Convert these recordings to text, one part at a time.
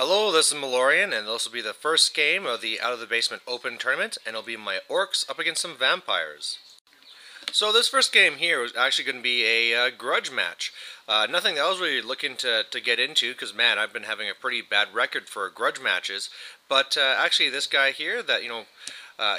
Hello, this is Malorian, and this will be the first game of the Out of the Basement Open tournament, and it'll be my Orcs up against some Vampires. So this first game here is actually going to be a grudge match. Nothing that I was really looking to get into, because man, I've been having a pretty bad record for grudge matches. But actually this guy here that,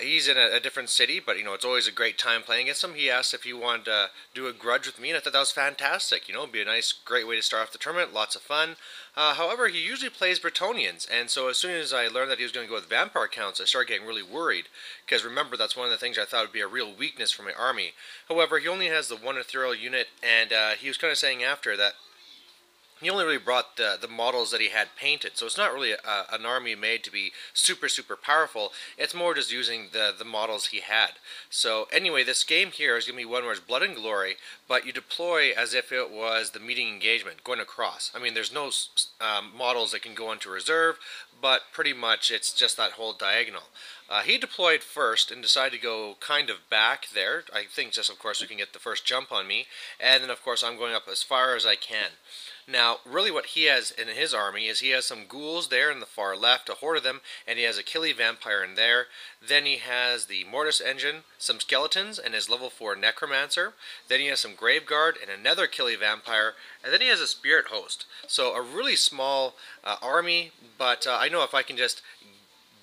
he's in a different city, but it's always a great time playing against him. He asked if he wanted to do a grudge with me, and I thought that was fantastic. It'd be a nice, great way to start off the tournament, lots of fun. However, he usually plays Bretonnians, and so as soon as I learned that he was going to go with vampire counts, I started getting really worried, because remember, that's one of the things I thought would be a real weakness for my army. However, he only has the one ethereal unit, and he was kind of saying after that he only really brought the models that he had painted, so it's not really an army made to be super powerful. It's more just using the models he had. So anyway, this game here is going to be one where it's blood and glory, but you deploy as if it was the meeting engagement, going across. I mean, there's no models that can go into reserve, but pretty much it's just that whole diagonal. He deployed first and decided to go kind of back there. I think just, of course, we can get the first jump on me, and then, of course, I'm going up as far as I can. Now, really what he has in his army is he has some ghouls there in the far left, a horde of them, and he has a killy vampire in there. Then he has the Mortis engine, some skeletons, and his level 4 necromancer. Then he has some graveguard and another killy vampire, and then he has a spirit host. So a really small army, but I know if I can just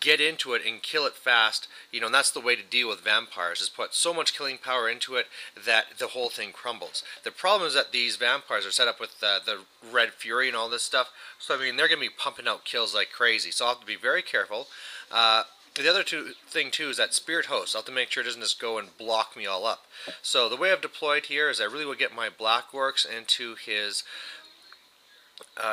get into it and kill it fast, and that's the way to deal with vampires, is put so much killing power into it that the whole thing crumbles. The problem is that these vampires are set up with the red fury and all this stuff, so I mean, they're going to be pumping out kills like crazy, so I'll have to be very careful. The other thing too is that spirit host. I'll have to make sure it doesn't just go and block me all up. So the way I've deployed here is I really will get my black orcs into his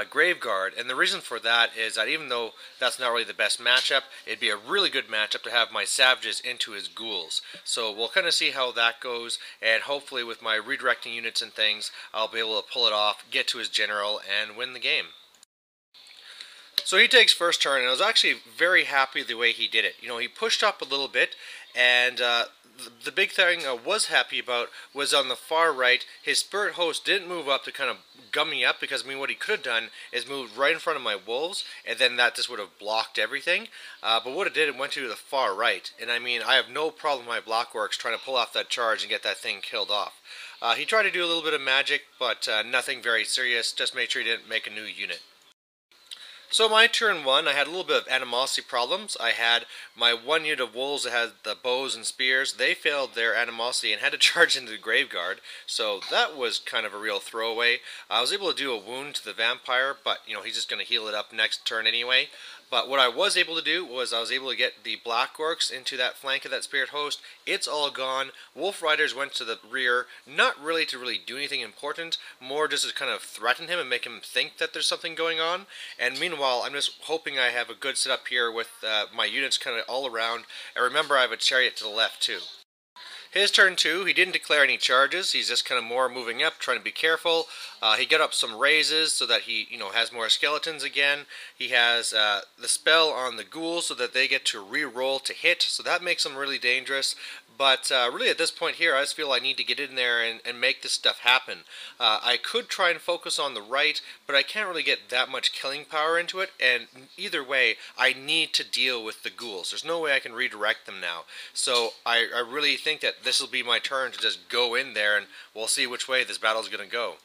graveguard, and the reason for that is that even though that's not really the best matchup, it'd be a really good matchup to have my savages into his ghouls. So we'll kind of see how that goes, and hopefully with my redirecting units and things, I'll be able to pull it off, get to his general, and win the game. So he takes first turn, and I was actually very happy the way he did it. He pushed up a little bit, and the big thing I was happy about was on the far right, his spirit host didn't move up to kind of gum me up, because I mean what he could have done is moved right in front of my wolves, and then that just would have blocked everything. But what it did, it went to the far right, and I mean I have no problem with my block orcs trying to pull off that charge and get that thing killed off. He tried to do a little bit of magic, but nothing very serious, just made sure he didn't make a new unit. So my turn one, I had a little bit of animosity problems. I had my one unit of wolves that had the bows and spears. They failed their animosity and had to charge into the graveguard, so that was kind of a real throwaway. I was able to do a wound to the vampire, but he's just going to heal it up next turn anyway. But what I was able to do was I was able to get the black orcs into that flank of that spirit host. It's all gone. Wolf riders went to the rear, not really to really do anything important, more just to kind of threaten him and make him think that there's something going on. And meanwhile, I'm just hoping I have a good setup here with my units kind of all around. And remember, I have a chariot to the left too. His turn 2, he didn't declare any charges. He's just kind of more moving up, trying to be careful. He got up some raises so that he, has more skeletons again. He has the spell on the ghouls so that they get to re-roll to hit, so that makes them really dangerous. But really at this point here, I just feel I need to get in there and make this stuff happen. I could try and focus on the right, but I can't really get that much killing power into it, and either way, I need to deal with the ghouls. There's no way I can redirect them now. So I really think that this will be my turn to just go in there, and we'll see which way this battle's going to go.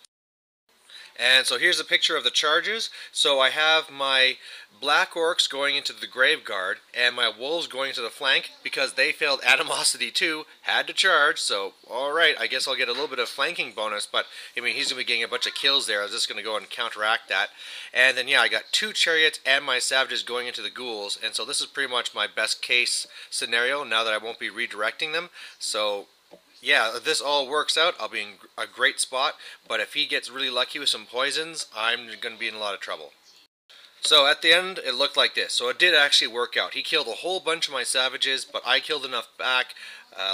And so here's a picture of the charges. So I have my black orcs going into the graveguard and my wolves going into the flank because they failed animosity too, had to charge, so alright, I guess I'll get a little bit of flanking bonus, but I mean he's going to be getting a bunch of kills there. I was just going to go and counteract that. And then yeah, I got 2 chariots and my savages going into the ghouls, and so this is pretty much my best case scenario now that I won't be redirecting them. So yeah, if this all works out, I'll be in a great spot, but if he gets really lucky with some poisons, I'm going to be in a lot of trouble. So at the end, it looked like this. So it did actually work out. He killed a whole bunch of my savages, but I killed enough back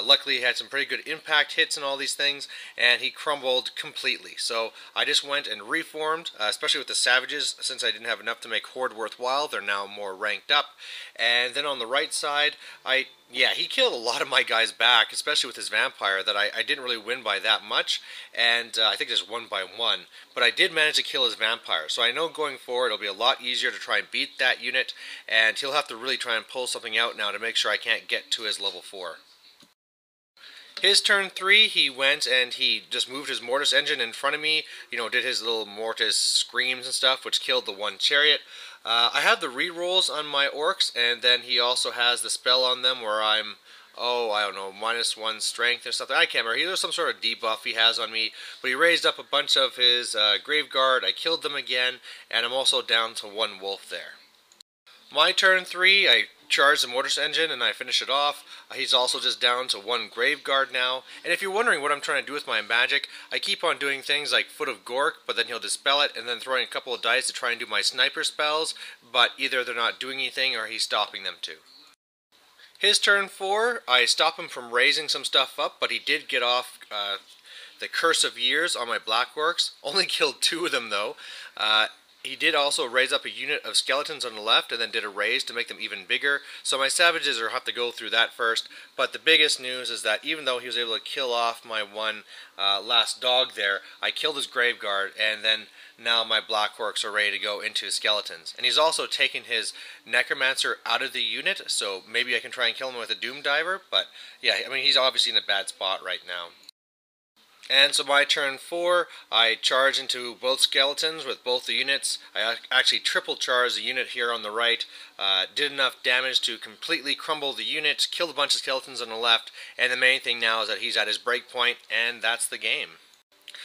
Luckily, he had some pretty good impact hits and all these things, and he crumbled completely. So I just went and reformed, especially with the Savages, since I didn't have enough to make Horde worthwhile. They're now more ranked up. And then on the right side, he killed a lot of my guys back, especially with his Vampire, that I didn't really win by that much, and I think just 1 by 1. But I did manage to kill his Vampire, so I know going forward it'll be a lot easier to try and beat that unit, and he'll have to really try and pull something out now to make sure I can't get to his level 4. His turn 3, he went and he just moved his Mortis engine in front of me, did his little Mortis screams and stuff, which killed the one chariot. I have the rerolls on my Orcs, and then he also has the spell on them where I'm, I don't know, -1 strength or something. I can't remember. There's some sort of debuff he has on me, but he raised up a bunch of his Graveguard. I killed them again, and I'm also down to 1 wolf there. My turn 3, I charged the Mortis engine and I finish it off. He's also just down to 1 Graveguard now. And if you're wondering what I'm trying to do with my magic, I keep on doing things like Foot of Gork, but then he'll dispel it, and then throwing a couple of dice to try and do my sniper spells, but either they're not doing anything or he's stopping them too. His turn 4, I stop him from raising some stuff up, but he did get off the Curse of Years on my Black Orcs. Only killed 2 of them though. He did also raise up a unit of skeletons on the left and then did a raise to make them even bigger. So my Savages will have to go through that first. But the biggest news is that even though he was able to kill off my one last dog there, I killed his Graveguard, and then now my Black Orcs are ready to go into skeletons. And he's also taken his Necromancer out of the unit, so maybe I can try and kill him with a Doom Diver. But yeah, I mean, he's obviously in a bad spot right now. And so my turn 4, I charge into both skeletons with both the units. I actually triple charged the unit here on the right, did enough damage to completely crumble the unit, killed a bunch of skeletons on the left, and the main thing now is that he's at his break point, and that's the game.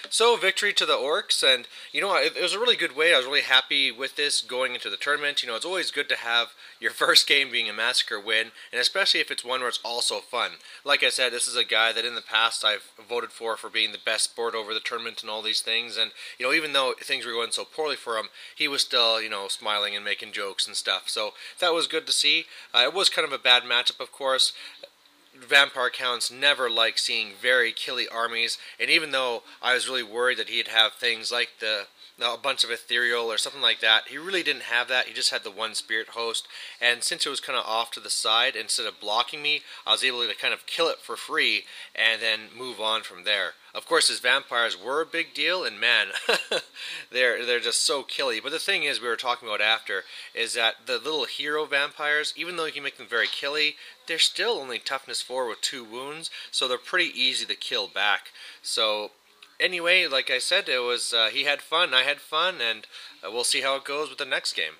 So, victory to the Orcs, and it was a really good way. I was really happy with this going into the tournament. It's always good to have your first game being a Massacre win, and especially if it's one where it's also fun. Like I said, this is a guy that in the past I've voted for being the best sport over the tournament and all these things, and even though things were going so poorly for him, he was still, smiling and making jokes and stuff. So that was good to see. It was kind of a bad matchup, of course. Vampire counts never like seeing very killy armies, and even though I was really worried that he'd have things like a bunch of ethereal or something like that, he really didn't have that. He just had the 1 spirit host, and since it was kind of off to the side, instead of blocking me, I was able to kind of kill it for free and then move on from there. Of course, his vampires were a big deal, and man, they're just so killy. But the thing is, we were talking about after, is that the little hero vampires, even though you can make them very killy, they're still only toughness 4 with 2 wounds, so they're pretty easy to kill back. So anyway, like I said, it was he had fun, I had fun, and we'll see how it goes with the next game.